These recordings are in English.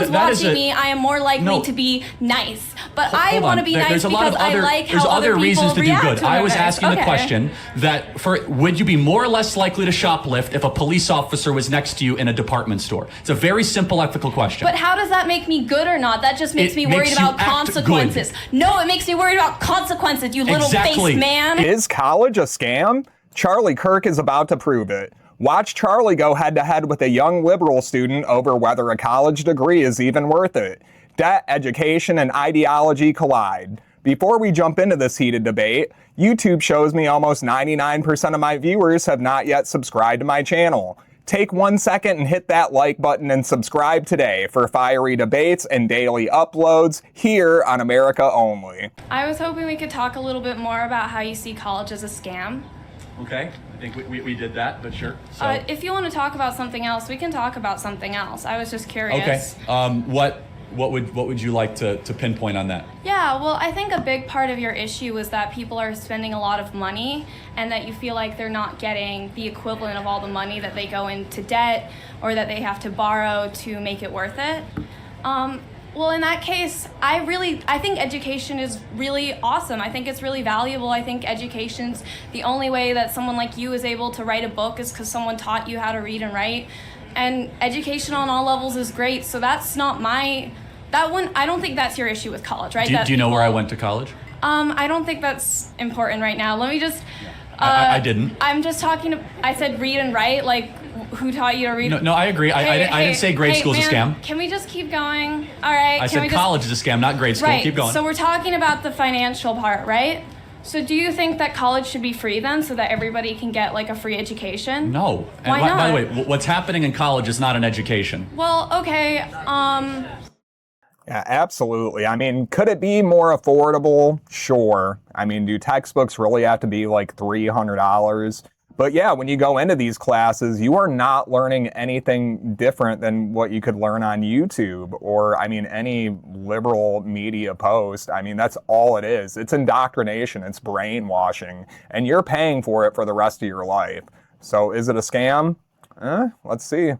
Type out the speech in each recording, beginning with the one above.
someone's watching me, I am more likely to be nice. But I want to be nice because I like how other reasons to do good. I was asking the question that would you be more or less likely to shoplift if a police officer was next to you in a department store? It's a very simple ethical question. But how does that make me good or not? That just makes me worried about consequences. No, it makes me worried about consequences, you little face man. Is college a scam? Charlie Kirk is about to prove it. Watch Charlie go head-to-head with a young liberal student over whether a college degree is even worth it. Debt, education, and ideology collide. Before we jump into this heated debate, YouTube shows me almost 99% of my viewers have not yet subscribed to my channel. Take 1 second and hit that like button and subscribe today for fiery debates and daily uploads here on America Only. I was hoping we could talk a little bit more about how you see college as a scam. Okay, I think we did that, but sure. So. If you want to talk about something else, we can talk about something else. I was just curious. Okay. What would you like to pinpoint on that? Yeah, well, I think a big part of your issue is that people are spending a lot of money and that you feel like they're not getting the equivalent of all the money that they go into debt or that they have to borrow to make it worth it. Well, in that case, I think education is really awesome. I think it's really valuable. I think education's the only way that someone like you is able to write a book is because someone taught you how to read and write. And education on all levels is great. So that's not I don't think that's your issue with college, right? Do you know where I went to college? I don't think that's important right now. Let me just... I didn't. I'm just I said read and write, like who taught you to read? No, I agree. I didn't say grade school's a scam. Can we just keep going? All right. I said college is a scam, not grade school. Right. Keep going. So we're talking about the financial part, right? So do you think that college should be free then so that everybody can get like a free education? No. Why not? By the way, what's happening in college is not an education. Well, okay. Yeah, absolutely. I mean, could it be more affordable? Sure. I mean, do textbooks really have to be like $300? But yeah, when you go into these classes, you are not learning anything different than what you could learn on YouTube or, I mean, any liberal media post. I mean, that's all it is. It's indoctrination. It's brainwashing. And you're paying for it for the rest of your life. So is it a scam? Let's see.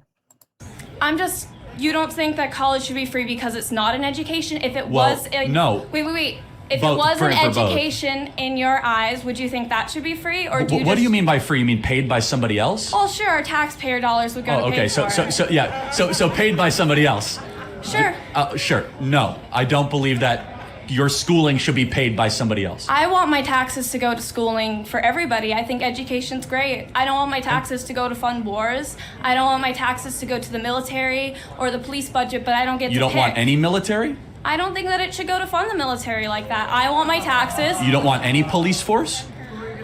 You don't think that college should be free because it's not an education? If it was... No. Wait. If it was an education in your eyes, would you think that should be free, or do you? What do you mean by free? You mean paid by somebody else? Well, sure, taxpayer dollars would go to pay for it. So paid by somebody else. Sure. Sure. No, I don't believe that your schooling should be paid by somebody else. I want my taxes to go to schooling for everybody. I think education's great. I don't want my taxes to go to fund wars. I don't want my taxes to go to the military or the police budget, but I don't get to pick. You don't want any military? I don't think that it should go to fund the military like that. I want my taxes. You don't want any police force?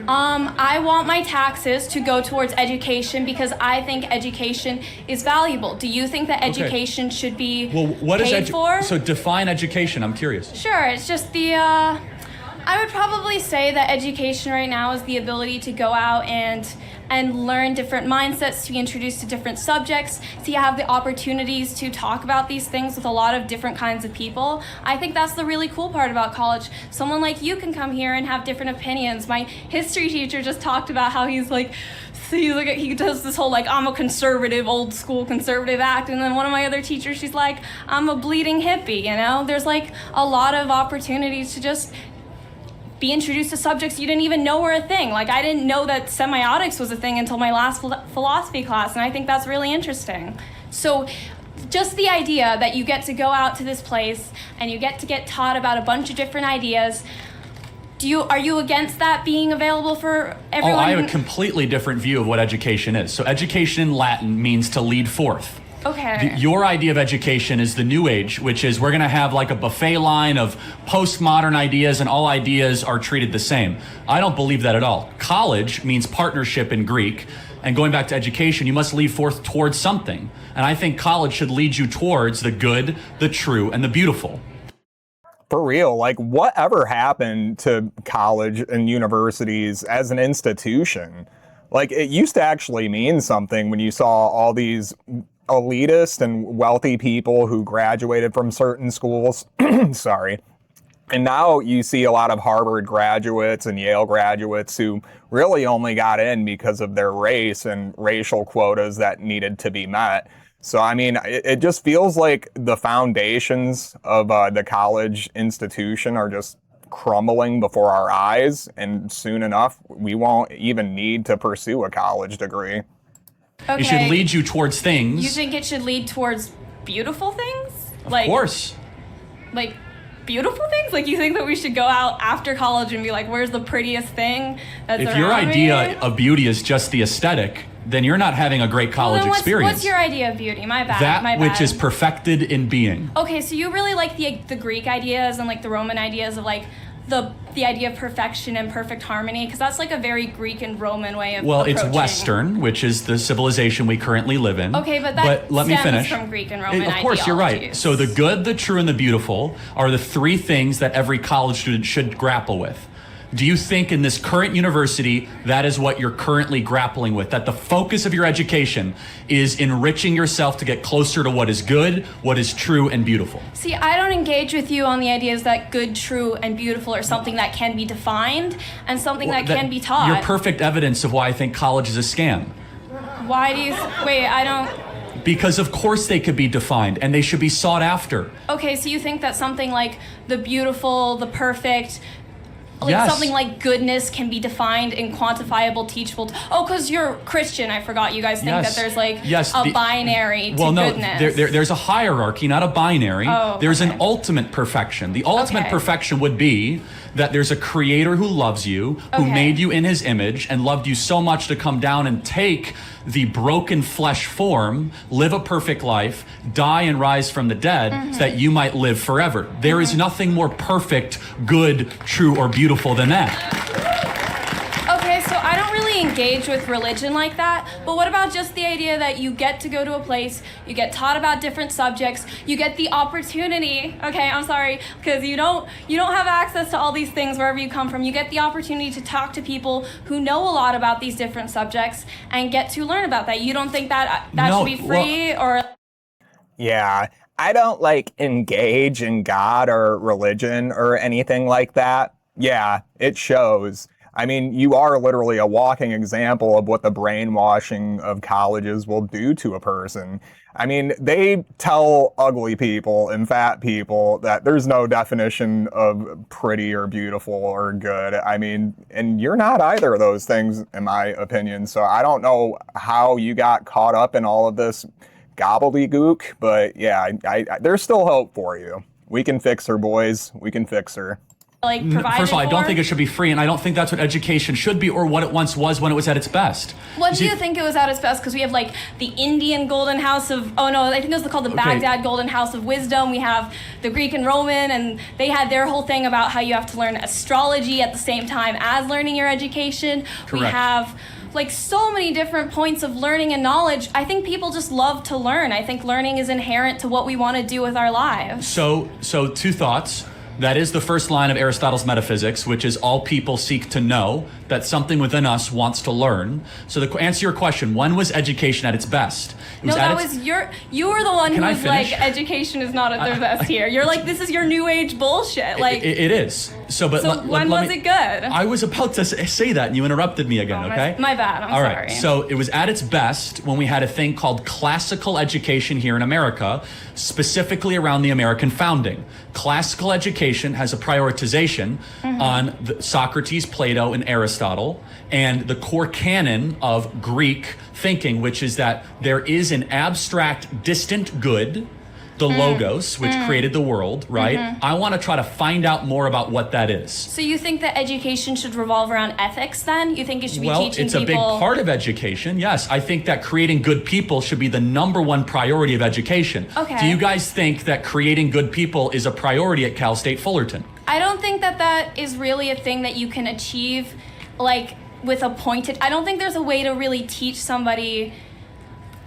I want my taxes to go towards education because I think education is valuable. Do you think that education should be paid for? So define education, I'm curious. Sure, it's just I would probably say that education right now is the ability to go out and learn different mindsets, to be introduced to different subjects, to have the opportunities to talk about these things with a lot of different kinds of people. I think that's the really cool part about college. Someone like you can come here and have different opinions. My history teacher just talked about how he does this whole like, I'm a conservative, old school conservative act, and then one of my other teachers, she's like, I'm a bleeding hippie, you know? There's like a lot of opportunities to just be introduced to subjects you didn't even know were a thing. Like, I didn't know that semiotics was a thing until my last philosophy class, and I think that's really interesting. So just the idea that you get to go out to this place and you get to get taught about a bunch of different ideas, are you against that being available for everyone? I have a completely different view of what education is. So education in Latin means to lead forth. Okay. Your idea of education is the new age, which is we're going to have like a buffet line of postmodern ideas and all ideas are treated the same. I don't believe that at all. College means partnership in Greek. And going back to education, you must lead forth towards something. And I think college should lead you towards the good, the true, and the beautiful. For real, like whatever happened to college and universities as an institution? Like it used to actually mean something when you saw all these elitist and wealthy people who graduated from certain schools. Sorry. And now you see a lot of Harvard graduates and Yale graduates who really only got in because of their race and racial quotas that needed to be met. So, I mean, it just feels like the foundations of the college institution are just crumbling before our eyes, and soon enough, we won't even need to pursue a college degree. Okay. It should lead you towards things. You think it should lead towards beautiful things? Of course. Like beautiful things? Like you think that we should go out after college and be like, where's the prettiest thing that's If around your idea me? of beauty is just the aesthetic, then you're not having a great college experience. What's your idea of beauty? My bad. That my bad. which is perfected in being. Okay, so you really like the Greek ideas and like the Roman ideas of like the idea of perfection and perfect harmony, because that's like a very Greek and Roman way of It's approaching. Western, which is the civilization we currently live in. Okay, but that let me stems finish. from Greek and Roman Of course, you're right. ideologies. So the good, the true, and the beautiful are the three things that every college student should grapple with. Do you think in this current university that is what you're currently grappling with? That the focus of your education is enriching yourself to get closer to what is good, what is true, and beautiful? See, I don't engage with you on the ideas that good, true, and beautiful are something that can be defined and something that can be taught. You're perfect evidence of why I think college is a scam. Why do you... Wait, I don't... Because of course they could be defined and they should be sought after. Okay, so you think that something like the beautiful, the perfect... Like Yes. something like goodness can be defined in quantifiable, teachable... because you're Christian, I forgot. You guys think Yes. that there's like Yes, a binary to well, no, goodness. there's a hierarchy, not a binary. Oh, there's okay. an ultimate perfection. The ultimate Okay. perfection would be that there's a creator who loves you, who Okay. made you in his image and loved you so much to come down and take the broken flesh form, live a perfect life, die and rise from the dead so that you might live forever. There is nothing more perfect, good, true, or beautiful than that. Okay, so I don't really engage with religion like that, but what about just the idea that you get to go to a place, you get taught about different subjects, you get the opportunity, okay, I'm sorry, because you don't have access to all these things wherever you come from. You get the opportunity to talk to people who know a lot about these different subjects and get to learn about that. You don't think that No, should be free or... Yeah, I don't engage in God or religion or anything like that. Yeah, it shows. I mean, you are literally a walking example of what the brainwashing of colleges will do to a person. I mean, they tell ugly people and fat people that there's no definition of pretty or beautiful or good. I mean, and you're not either of those things, in my opinion. So I don't know how you got caught up in all of this gobbledygook, but yeah, there's still hope for you. We can fix her, boys. We can fix her. provided First of all, I don't for? think it should be free, and I don't think that's what education should be or what it once was when it was at its best. When do you think it was at its best? Because we have the Indian golden house of, I think it was called the Baghdad golden house of wisdom. We have the Greek and Roman, and they had their whole thing about how you have to learn astrology at the same time as learning your education. We Correct. have so many different points of learning and knowledge. I think people just love to learn. I think learning is inherent to what we want to do with our lives. So two thoughts. That is the first line of Aristotle's metaphysics, which is all people seek to know, that something within us wants to learn. So to answer your question, when was education at its best? You were the one who I was finish? education is not at their best here. You're this is your new age bullshit. It is. When was it good? I was about to say that and you interrupted me again, okay? My bad, I'm All sorry. right, so it was at its best when we had a thing called classical education here in America, specifically around the American founding. Classical education has a prioritization on Socrates, Plato, and Aristotle, and the core canon of Greek thinking, which is that there is an abstract, distant good, the logos, which created the world, right? I want to try to find out more about what that is. So you think that education should revolve around ethics then? You think it should be teaching it's people... a big part of education, yes. I think that creating good people should be the number one priority of education. Okay. Do you guys think that creating good people is a priority at Cal State Fullerton? I don't think that is really a thing that you can achieve with a pointed... I don't think there's a way to really teach somebody...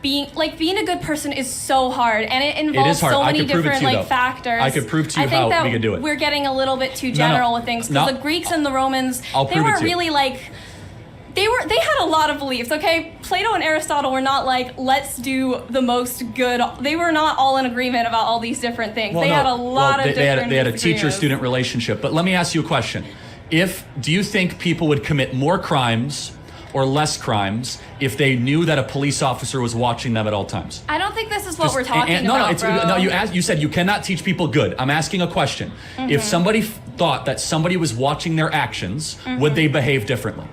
Being a good person is so hard, and it involves hard. so I many could prove it to different you, though. factors. I could prove to you I think how that we could do it. We're getting a little bit too general with things because No. the Greeks and the Romans, I'll they prove it were to you. really they had a lot of beliefs. Okay, Plato and Aristotle were not let's do the most good. They were not all in agreement about all these different things. They had a lot of different. They had a disagreements. teacher-student relationship. But let me ask you a question: do you think people would commit more crimes or less crimes if they knew that a police officer was watching them at all times? I don't think this is what Just- we're talking and- about, bro. No, you said you cannot teach people good. I'm asking a question. If somebody thought that somebody was watching their actions, would they behave differently?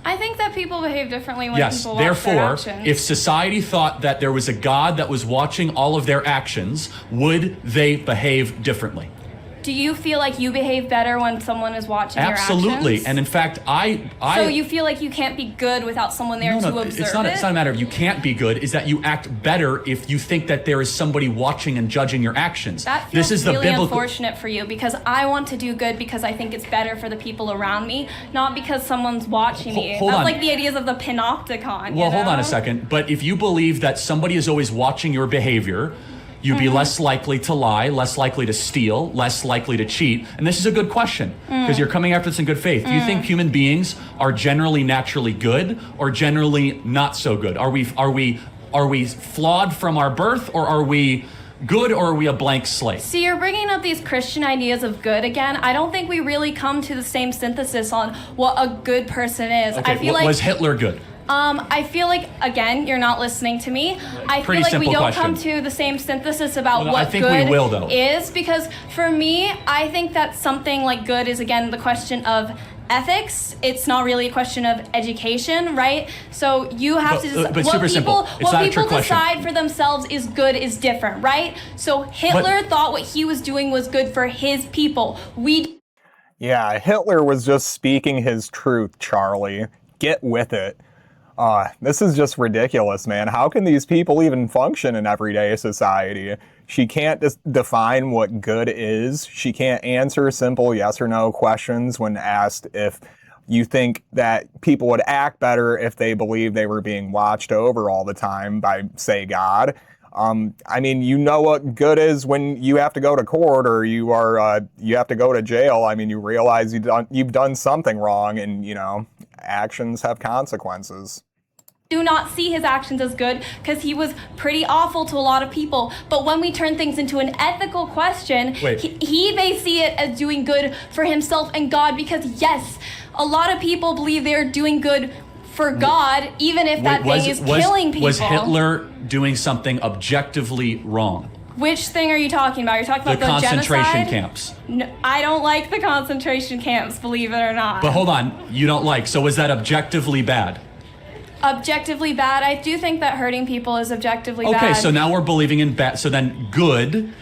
I think that people behave differently when Yes. people watch their Therefore, actions. if society thought that there was a God that was watching all of their actions, would they behave differently? Do you feel like you behave better when someone is watching Absolutely. your actions? And in fact, So you feel like you can't be good without someone there to observe it's not a matter of you can't be good, is that you act better if you think that there is somebody watching and judging your actions. That feels This is the really biblical unfortunate for you, because I want to do good because I think it's better for the people around me, not because someone's watching me. Hold That's on. like the ideas of the panopticon. Well, you hold on know? a second. But if you believe that somebody is always watching your behavior, you'd be less likely to lie, less likely to steal, less likely to cheat. And this is a good question, because you're coming after this in good faith. Do you think human beings are generally naturally good or generally not so good? Are we flawed from our birth, or are we good, or are we a blank slate? See, you're bringing up these Christian ideas of good again. I don't think we really come to the same synthesis on what a good person is. Okay, I feel like was Hitler good? I feel like, again, you're not listening to me. I Pretty feel like we simple don't question. come to the same synthesis about Well, what I think good we will, though. is, because for me, I think that something like good is, again, the question of ethics. It's not really a question of education, right? So you have to decide but super simple. It's what not a people trick question. decide for themselves is good is different, right? So Hitler thought what he was doing was good for his people. Yeah, Hitler was just speaking his truth, Charlie. Get with it. This is just ridiculous, man. How can these people even function in everyday society? She can't define what good is. She can't answer simple yes or no questions when asked if you think that people would act better if they believed they were being watched over all the time by, say, God. I mean, you know what good is when you have to go to court, or you have to go to jail. I mean, you realize you've done something wrong, and, actions have consequences. Do not see his actions as good, because he was pretty awful to a lot of people. But when we turn things into an ethical question, he may see it as doing good for himself and God, because yes, a lot of people believe they're doing good for God, even if that thing is killing people. Was Hitler doing something objectively wrong? Which thing are you talking about? You're talking about the concentration genocide? camps. No, I don't like the concentration camps, believe it or not. But hold on, you don't like, so was that objectively bad? Objectively bad? I do think that hurting people is objectively bad. Okay, so now we're believing in bad, so then good,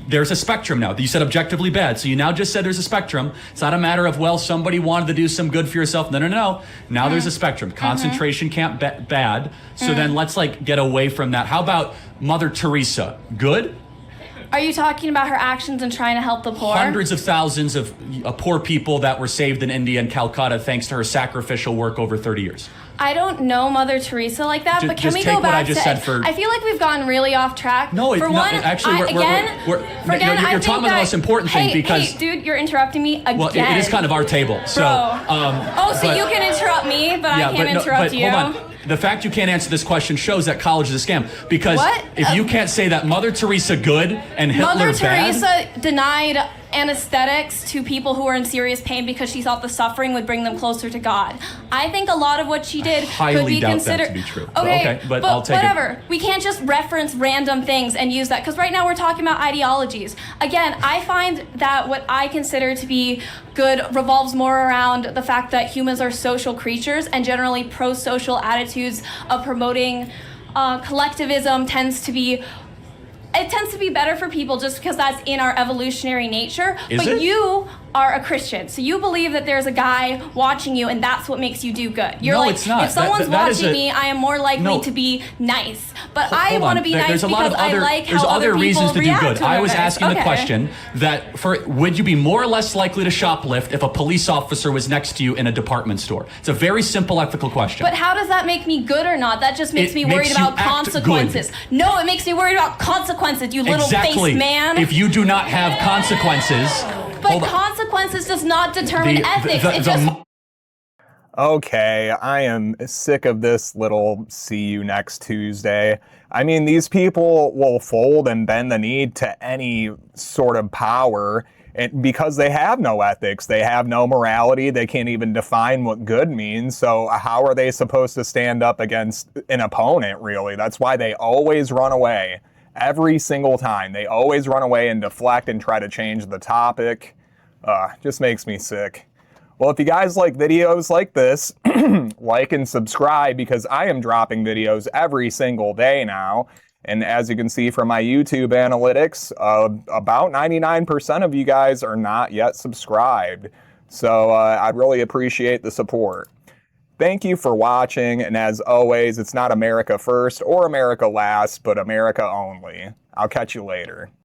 there's a spectrum now. You said objectively bad, so you now just said there's a spectrum. It's not a matter of, well, somebody wanted to do some good for yourself. No. Now there's a spectrum. Concentration camp, bad. So then let's get away from that. How about Mother Teresa? Good? Are you talking about her actions in trying to help the poor? Hundreds of thousands of poor people that were saved in India and Calcutta thanks to her sacrificial work over 30 years. I don't know Mother Teresa like that, but can we go back to... I feel like we've gotten really off track. No, you're talking about the most important thing, because... Hey, dude, you're interrupting me again. Well, it is kind of our table, so... So you can interrupt me, but I can't interrupt you. Hold on. The fact you can't answer this question shows that college is a scam. Because if you can't say that Mother Teresa good and Hitler bad... Mother Teresa denied anesthetics to people who were in serious pain because she thought the suffering would bring them closer to God. I think a lot of what she did could be considered... That to be true. Okay, but I'll take whatever. We can't just reference random things and use that, because right now we're talking about ideologies. Again, I find that what I consider to be good revolves more around the fact that humans are social creatures, and generally pro-social attitudes of promoting collectivism tends to be better for people, just because that's in our evolutionary nature. You are a Christian, so you believe that there's a guy watching you, and that's what makes you do good. You're it's not. If someone's watching me, I am more likely to be nice. But I want to be nice because I like how other people react to I was asking the Okay. question that would you be more or less likely to shoplift if a police officer was next to you in a department store? It's a very simple ethical question. But how does that make me good or not? That just makes me worried about consequences. No, it makes me worried about consequences, you little face man. If you do not have consequences... But consequences does not determine ethics. Okay, I am sick of this little see you next Tuesday. I mean, these people will fold and bend the knee to any sort of power, And because they have no ethics, they have no morality, they can't even define what good means. So how are they supposed to stand up against an opponent, really? That's why they always run away. Every single time. They always run away and deflect and try to change the topic. Just makes me sick. Well, if you guys like videos like this, like and subscribe, because I am dropping videos every single day now. And as you can see from my YouTube analytics, about 99% of you guys are not yet subscribed. So I'd really appreciate the support. Thank you for watching, and as always, it's not America first or America last, but America only. I'll catch you later.